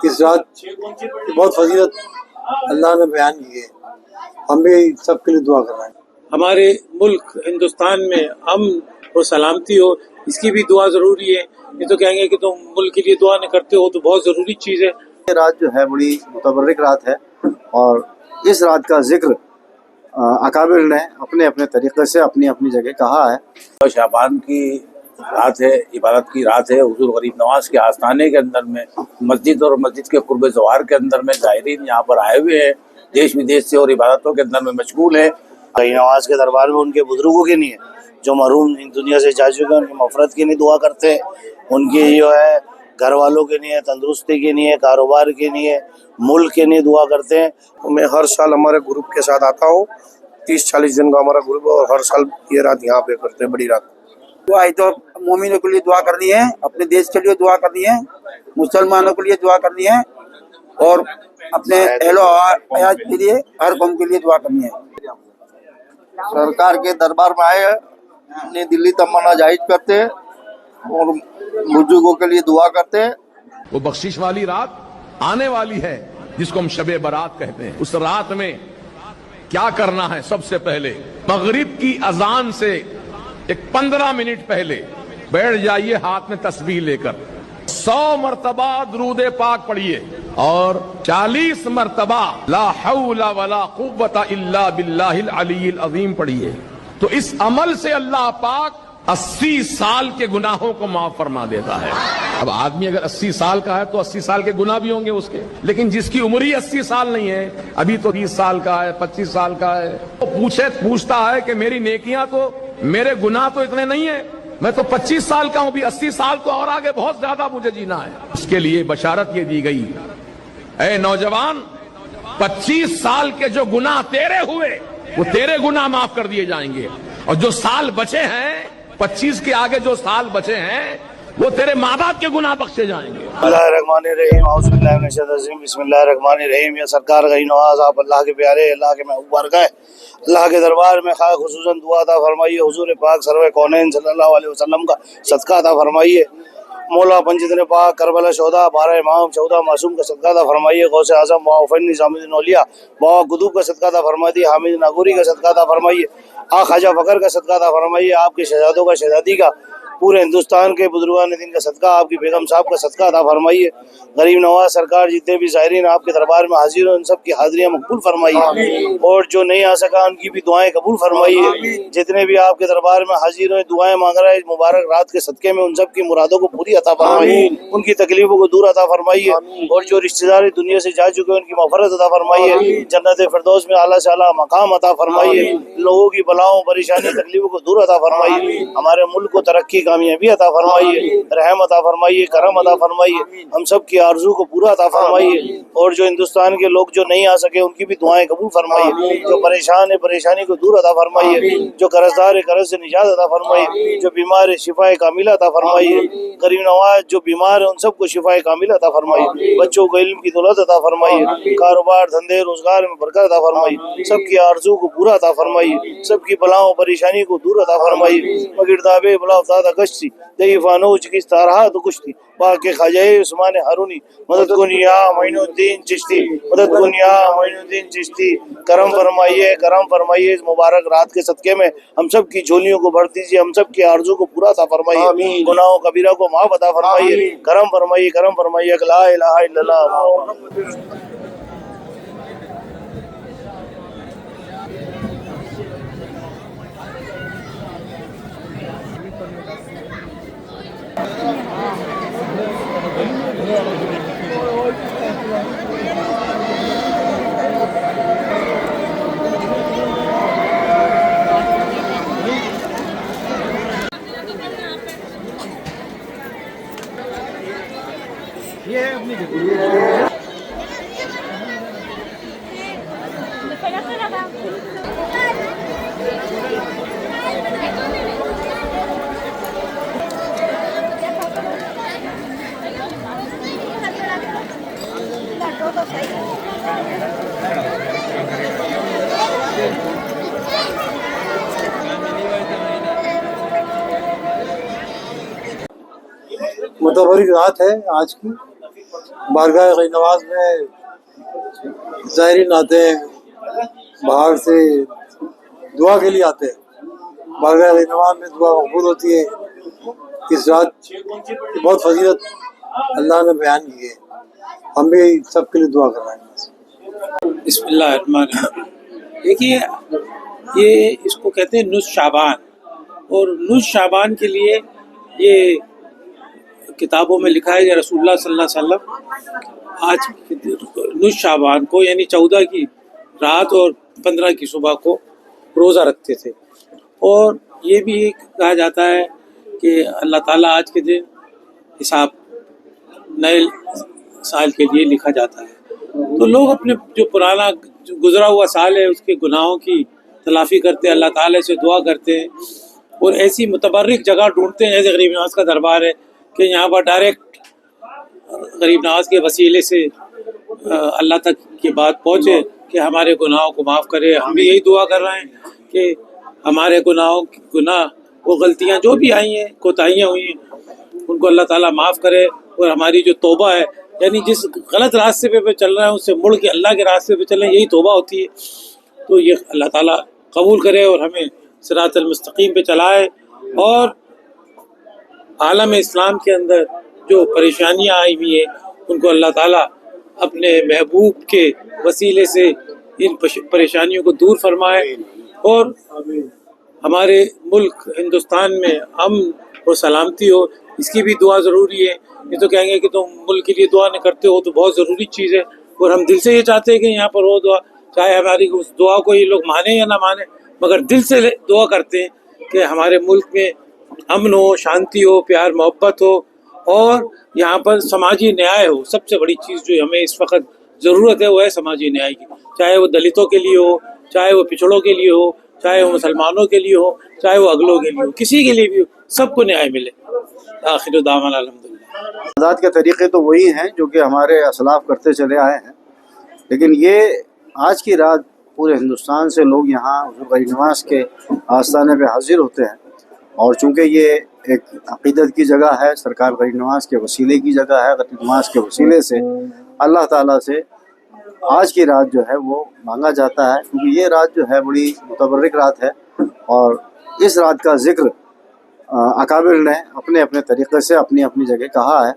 इस रात की बहुत फजीलत अल्लाह ने बयान की है, हम भी सबके लिए दुआ कर रहे हैं। हमारे मुल्क हिंदुस्तान में अमन और सलामती हो, इसकी भी दुआ जरूरी है। ये तो कहेंगे कि तुम मुल्क के लिए दुआ नहीं करते हो, तो बहुत जरूरी चीज़ है। ये रात जो है बड़ी मुतबर्रिक रात है और इस रात का जिक्र अकाबिर ने अपने अपने तरीक़े से अपनी अपनी जगह कहा है। शाबान की रात है, इबादत की रात है। हुजूर गरीब नवाज के आस्थाने के अंदर में मस्जिद और मस्जिद के कुर्ब ज़वार के अंदर में ज़ायरीन यहाँ पर आए हुए हैं, देश विदेश से, और इबादतों के अंदर में मशगूल है। गरीब नवाज के दरबार में उनके बुजुर्गों के लिए जो महरूम दुनिया से जा चुके हैं उनकी मफरत के लिए दुआ करते हैं, उनकी जो है घर वालों के लिए, तंदुरुस्ती के लिए, कारोबार के लिए, मुल्क के लिए दुआ करते हैं। मैं हर साल हमारे ग्रुप के साथ आता हूँ, 30-40 दिन का हमारा ग्रुप है और हर साल ये रात यहाँ पे करते हैं, बड़ी रात। दुआ तो मोमिनों के लिए दुआ करनी है, अपने देश के लिए दुआ करनी है, मुसलमानों के लिए दुआ करनी है और अपने अहलो हयात के लिए, हर कौम के लिए दुआ करनी है। सरकार के दरबार में आए अपनी दिल्ली तमन्ना जाहिर करते हैं और बुजुर्गों के लिए दुआ करते हैं। वो बख्शिश वाली रात आने वाली है जिसको हम शबे बारात कहते हैं। उस रात में क्या करना है? सबसे पहले मगरिब की अजान से एक 15 मिनट पहले बैठ जाइए हाथ में तस्बीह लेकर, 100 मरतबा दुरूद पाक पढ़िए और 40 मरतबा ला हौला वला कुव्वता इल्ला बिल्लाहिल अलील अज़ीम पढ़िए। तो इस अमल से अल्लाह पाक 80 साल के गुनाहों को माफ फरमा देता है। अब आदमी अगर 80 साल का है तो 80 साल के गुनाह भी होंगे उसके, लेकिन जिसकी उम्र ही 80 साल नहीं है, अभी तो 20 साल का है, 25 साल का है, तो पूछता है कि मेरी नेकियां तो, मेरे गुनाह तो इतने नहीं है, मैं तो 25 साल का हूं, भी 80 साल तो और आगे बहुत ज्यादा मुझे जीना है। उसके लिए बशारत ये दी गई, ऐ नौजवान, 25 साल के जो गुनाह तेरे हुए वो तेरे गुनाह माफ कर दिए जाएंगे, और जो साल बचे हैं, 25 के आगे जो साल बचे हैं, वो तेरे माँ बाप के गुनाह बख्शे जाएंगे। बिस्मिल्लाहिर्रहमानिर्रहीम। या सरकार गरीब नवाज, आप अल्लाह के प्यारे, अल्लाह के महबूब गए, अल्लाह के दरबार में खास खुसूसन दुआ अता फरमाइए। हुजूर पाक सरवे कौनैन सल्लल्लाहु अलैहि वसल्लम का सदका अता फरमाइए। मौला पंजतन पाक, करबला शोदा, 12 इमाम, 14 मासूम का सदका अता फरमाइए। गौसे आजम वाफन निजामुद्दीन औलिया बाबा कुतुब का सदका अता फरमाइए। हामिद नागौरी का सदका अता फरमाइए। ख्वाजा फकर का सदका अता फरमाइए। आपके शहजादों का, शहजादी का, पूरे हिंदुस्तान के बुजुर्गान दिन का सदका, आपकी बेगम साहब का सदका अता फरमाइए। गरीब नवाज सरकार जितने भी ज़ायरीन आपके दरबार में हाजिर हो, उन सब की हाजिरियाँ मकबूल फरमाइए और जो नहीं आ सका उनकी भी दुआएं कबूल फरमाइए। जितने भी आपके दरबार में हाजिर हो, दुआएं मांग रहे हैं मुबारक रात के सदके में, उन सब की मुरादों को पूरी अता फरमाइए, उनकी तकलीफों को दूर अता फरमाइए और जो रिश्तेदार दुनिया से जा चुके हैं उनकी मग़फ़िरत अता फरमाइए। जन्नत फिरदौस में आला से आला मकाम अता फरमाइए। लोगों की बलाओं, परेशानी, तकलीफों को दूर अता फरमाइए। हमारे मुल्क को तरक्की, कामयाबी अता फरमाइए, रहम अता फरमाइए, करम अता फरमाइए। हम सब की आरज़ू को पूरा अता फरमाइए और जो हिंदुस्तान के लोग जो नहीं आ सके उनकी भी दुआएं कबूल फरमाइए। जो परेशान है, परेशानी को दूर अता फरमाइए। जो कर्जदार है, कर्ज से निजात अता फरमाइए। जो बीमार है, शिफाए कामिला अता फरमाइए। गरीब नवाज जो बीमार है उन सबको शिफाए कामिला अता फरमाइए। बच्चों को इल्म की दौलत अता फरमाइए। कारोबार, धंधे, रोजगार में बरकत अता फरमाइए। सबकी आरज़ू को पूरा अता फरमाइए। सबकी बलाओं, परेशानी को दूर अता फरमाइए। मगिरदाबे बला उस्ताद गश्ती दईफानो चिकिस तारहा तो कुश्ती बाके ख्वाजा उस्मान हारूनी मदद कुनिया मोइनुद्दीन चिश्ती, मदद कुनिया मोइनुद्दीन चिश्ती। करम फरमाइए, करम फरमाइए। इस मुबारक रात के सदके में हम सब की झोलियों को भर दीजिए, हम सब की आरज़ू को पूरा अता फरमाइए, गुनाहों कबीरा को माफ अता फरमाइए। करम फरमाइए, करम फरमाइए। ला इलाहा इल्लल्लाह। ये है अपनी मुतबर्रिक रात है आज की, बारगाह गरीब नवाज में ज़ायरीन आते हैं, बाहर से दुआ के लिए आते हैं। बारगाह गरीब नवाज में दुआ मकबूल होती है। इस रात की बहुत फजीलत अल्लाह ने बयान की है, हम भी सबके लिए दुआ कर रहे हैं। बिस्मिल्लाहिर्रहमानिर्रहीम। देखिए, ये इसको कहते हैं नुस शाबान, और नुस शाबान के लिए ये किताबों में लिखा है कि रसूलुल्लाह सल्लल्लाहु अलैहि वसल्लम आज नुस शाबान को यानी 14 की रात और 15 की सुबह को रोज़ा रखते थे। और ये भी कहा जाता है कि अल्लाह ताला आज के दिन हिसाब नए साल के लिए लिखा जाता है। तो लोग अपने जो पुराना जो गुजरा हुआ साल है उसके गुनाहों की तलाफ़ी करते हैं, अल्लाह ताला से दुआ करते हैं और ऐसी मुतबर्रिक जगह ढूंढते हैं जैसे गरीब नवाज का दरबार है कि यहाँ पर डायरेक्ट गरीब नवाज के वसीले से अल्लाह तक की बात पहुँचे कि हमारे गुनाहों को माफ़ करे। हम भी यही दुआ कर रहे हैं कि हमारे गुनाह वो गलतियाँ जो भी आई हैं, कोताहियाँ हुई हैं, उनको अल्लाह ताला माफ़ करे और हमारी जो तौबा है यानी जिस गलत रास्ते पे चल रहे हैं उससे मुड़ के अल्लाह के रास्ते पे चलें, यही तौबा होती है। तो ये अल्लाह ताला कबूल करे और हमें सिरातल मुस्तकीम पे चलाए और आलम इस्लाम के अंदर जो परेशानियाँ आई हुई हैं उनको अल्लाह ताला अपने महबूब के वसीले से इन परेशानियों को दूर फरमाए और हमारे मुल्क हिंदुस्तान में अमन और सलामती हो, इसकी भी दुआ ज़रूरी है। ये तो कहेंगे कि तुम मुल्क के लिए दुआ नहीं करते हो, तो बहुत ज़रूरी चीज़ है और हम दिल से ये चाहते हैं कि यहाँ पर हो दुआ, चाहे हमारी उस दुआ को ये लोग माने या ना माने, मगर दिल से दुआ करते हैं कि हमारे मुल्क में अमन हो, शांति हो, प्यार मोहब्बत हो और यहाँ पर समाजी न्याय हो। सबसे बड़ी चीज़ जो हमें इस वक्त ज़रूरत है वो है समाजी न्याय की, चाहे वो दलितों के लिए हो, चाहे वो पिछड़ों के लिए हो, चाहे वो मुसलमानों के लिए हो, चाहे वो अगलों के लिए हो, किसी के लिए भी हो, सबको न्याय मिले। आखिर दावाना अल्हम्दुलिल्लाह। आज़ाद के तरीक़े तो वही हैं जो कि हमारे असलाफ करते चले आए हैं, लेकिन ये आज की रात पूरे हिंदुस्तान से लोग यहाँ हुज़ूर गरीब नवाज़ के आस्थाने पे हाजिर होते हैं और चूँकि ये एक अक़ीदत की जगह है, सरकार गरीब नवाज़ के वसीले की जगह है, गरीब नवाज़ के वसीले से अल्लाह ताला से आज की रात जो है वो मांगा जाता है, क्योंकि ये रात जो है बड़ी मुतबर्रिक रात है और इस रात का ज़िक्र अकाबिर ने अपने अपने तरीक़े से अपनी अपनी जगह कहा है।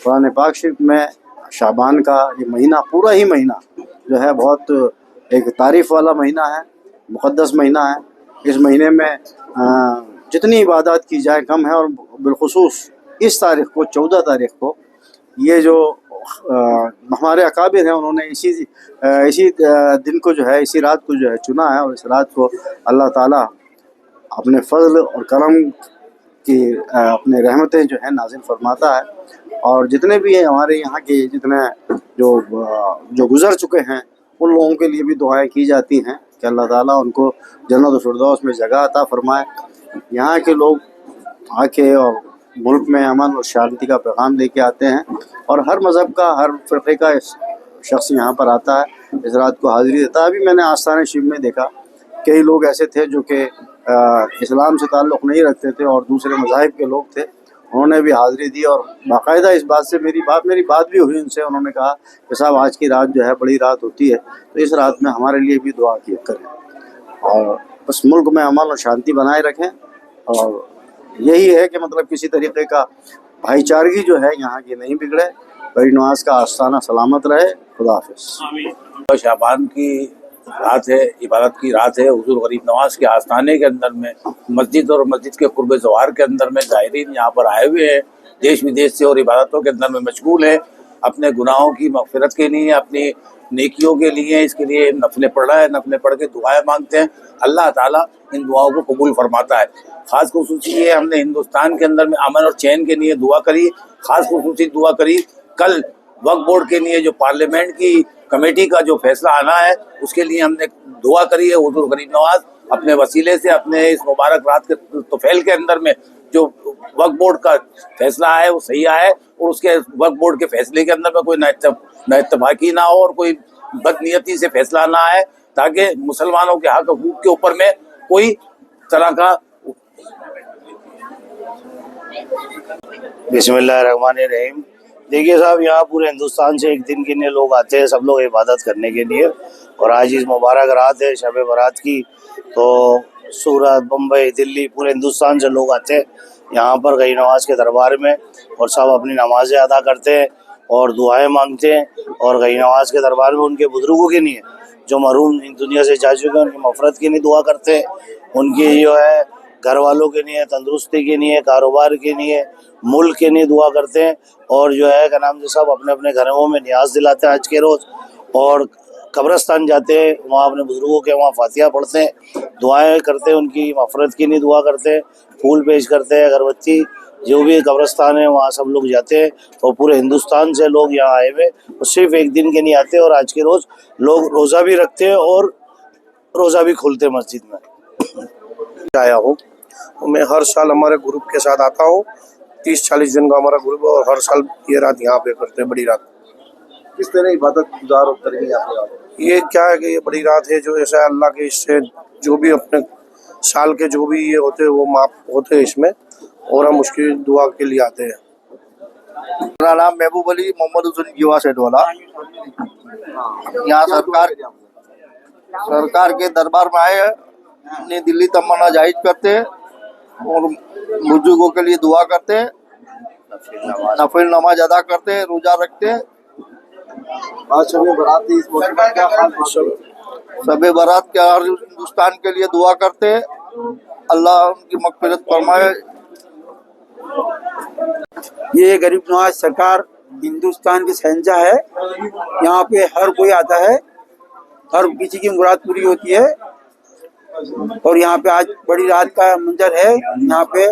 कुरान पाक शरीफ में शाबान का ये महीना, पूरा ही महीना जो है बहुत एक तारीफ़ वाला महीना है, मुक़द्दस महीना है। इस महीने में जितनी इबादत की जाए कम है और बिलख़ुसूस इस तारीख़ को 14 तारीख़ को ये जो हमारे अकाबिर हैं उन्होंने इसी दिन को जो है, इसी रात को जो है चुना है और इस रात को अल्लाह ताला अपने फजल और करम की अपने रहमतें जो है नाज़िल फरमाता है। और जितने भी हैं हमारे यहाँ के जितने जो गुज़र चुके हैं उन लोगों के लिए भी दुआएं की जाती हैं कि अल्लाह ताला उनको जन्नत फिरदौस में जगह अता फरमाए। यहाँ के लोग आके और मुल्क में अमन और शांति का पैगाम लेके आते हैं और हर मज़हब का, हर फ़िरक़े का शख्स यहाँ पर आता है, इस रात को हाज़िरी देता है। अभी मैंने आस्थान शिव में देखा कई लोग ऐसे थे जो कि इस्लाम से ताल्लुक़ नहीं रखते थे और दूसरे मज़ाहिब के लोग थे, उन्होंने भी हाज़िरी दी और बाकायदा इस बात से मेरी बात भी हुई उनसे। उन्होंने कहा कि साहब आज की रात जो है बड़ी रात होती है, तो इस रात में हमारे लिए भी दुआ किया करें और बस मुल्क में अमन और शांति बनाए रखें। और यही है कि मतलब किसी तरीके का भाईचारगी जो है यहाँ की नहीं बिगड़े, गरीब नवाज़ का आस्थाना सलामत रहे। खुदा हाफ़िज़। शाबान की रात है, इबादत की रात है। हुज़ूर गरीब नवाज़ के आस्थाने के अंदर में मस्जिद और मस्जिद के कुर्ब ज़वार के अंदर में ज़ायरीन यहाँ पर आए हुए हैं, देश विदेश से, और इबादतों के अंदर में मशगूल है। अपने गुनाहों की मग़फ़िरत के लिए, अपनी नेकियों के लिए, इसके लिए नफलें पढ़ रहा है, नफलें पढ़ के दुआएं मांगते हैं। अल्लाह ताला इन दुआओं को कबूल फरमाता है। ख़ास खुसूसी ये हमने हिंदुस्तान के अंदर में अमन और चैन के लिए दुआ करी, ख़ास खुसूसी दुआ करी। कल वक्फ बोर्ड के लिए जो पार्लियामेंट की कमेटी का जो फैसला आना है उसके लिए हमने दुआ करी है। हुज़ूर गरीब नवाज़ अपने वसीले से अपने इस मुबारक रात के तोफ़ैल के अंदर में जो वक्फ बोर्ड का फैसला है वो सही आया है और उसके वक्फ बोर्ड के फैसले के अंदर में कोई नाइत्तफाकी ना हो और कोई बदनीयती से फैसला ना आए, ताकि मुसलमानों के हक हकूक़ के ऊपर में कोई तरह का। बिस्मिल्लाहिर्रहमानिर्रहीम। देखिए साहब, यहाँ पूरे हिंदुस्तान से एक दिन के लिए लोग आते हैं, सब लोग इबादत करने के लिए। और आज इस मुबारक रात है शब बारात की, तो सूरत, बम्बई, दिल्ली, पूरे हिंदुस्तान से लोग आते हैं यहाँ पर गई नवाज के दरबार में, और सब अपनी नमाजें अदा करते हैं और दुआएं मांगते हैं। और गई नवाज के दरबार में उनके बुजुर्गों के लिए, जो मरहूम दुनिया से जा चुके हैं, उनकी मफरत के लिए दुआ करते हैं। उनकी जो है घर वालों के लिए, तंदुरुस्ती के लिए, कारोबार के लिए, मुल्क के लिए दुआ करते हैं। और जो है क्या नाम से सब अपने अपने घरों में नियाज दिलाते हैं आज के रोज़, और कब्रस्तान जाते हैं, वहाँ अपने बुजुर्गों के वहाँ फातिहा पढ़ते हैं, दुआएं करते हैं, उनकी मफरत की नहीं दुआ करते हैं, फूल पेश करते हैं, अगरबत्ती, जो भी कब्रस्तान है वहाँ सब लोग जाते हैं। और पूरे हिंदुस्तान से लोग यहाँ आए हुए, और सिर्फ एक दिन के नहीं आते, और आज के रोज़ लोग रोज़ा भी रखते हैं और रोज़ा भी खोलते हैं मस्जिद में। आया हूँ, मैं हर साल हमारे ग्रुप के साथ आता हूँ। 30-40 जन का हमारा ग्रुप है, और हर साल ये रात यहाँ पे करते हैं, बड़ी रात। किस तरह इबादत गुजार और करेंगे आप? ये क्या है कि ये बड़ी रात है, जो ऐसा अल्लाह के इससे जो भी अपने साल के जो भी ये होते हैं वो माफ होते हैं इसमें, और हम उसकी दुआ के लिए आते हैं। मेरा नाम महबूब अली मोहम्मद हुसैन युवा सेठ वाला। यहाँ सरकार के दरबार में आए, अपनी दिल्ली तमन्ना जाहिर करते हैं और बुजुर्गों के लिए दुआ करते हैं, नफिल नमाज अदा करते हैं, रोजा रखते हैं। आज शब बारात है, इस मौके पर क्या खास बात है? शब बारात के हर हिंदुस्तान के लिए दुआ करते हैं, अल्लाह उनकी मग़फ़िरत फरमाए। ये गरीब नवाज सरकार हिंदुस्तान की शहंशाह है। यहाँ पे हर कोई आता है, हर किसी की मुराद पूरी होती है। और यहाँ पे आज बड़ी रात का मंजर है। यहाँ पे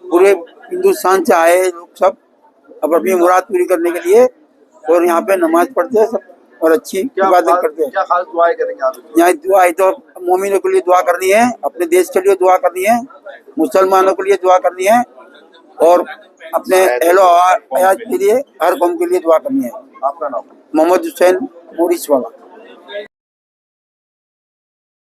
पूरे हिंदुस्तान से आए लोग सब अब अपनी मुराद पूरी करने के लिए, और यहाँ पे नमाज पढ़ते हैं सब, और अच्छी इबादत करते हैं। क्या खास दुआएं करेंगे आप? यहाँ दुआ है तो मोमिनों के लिए दुआ करनी है, अपने देश के लिए दुआ करनी है, मुसलमानों के लिए दुआ करनी है, और अपने अहलो हयात के लिए, हर कौम के लिए दुआ करनी है। आपका नाम? मोहम्मद हुसैन मोरिस वाला।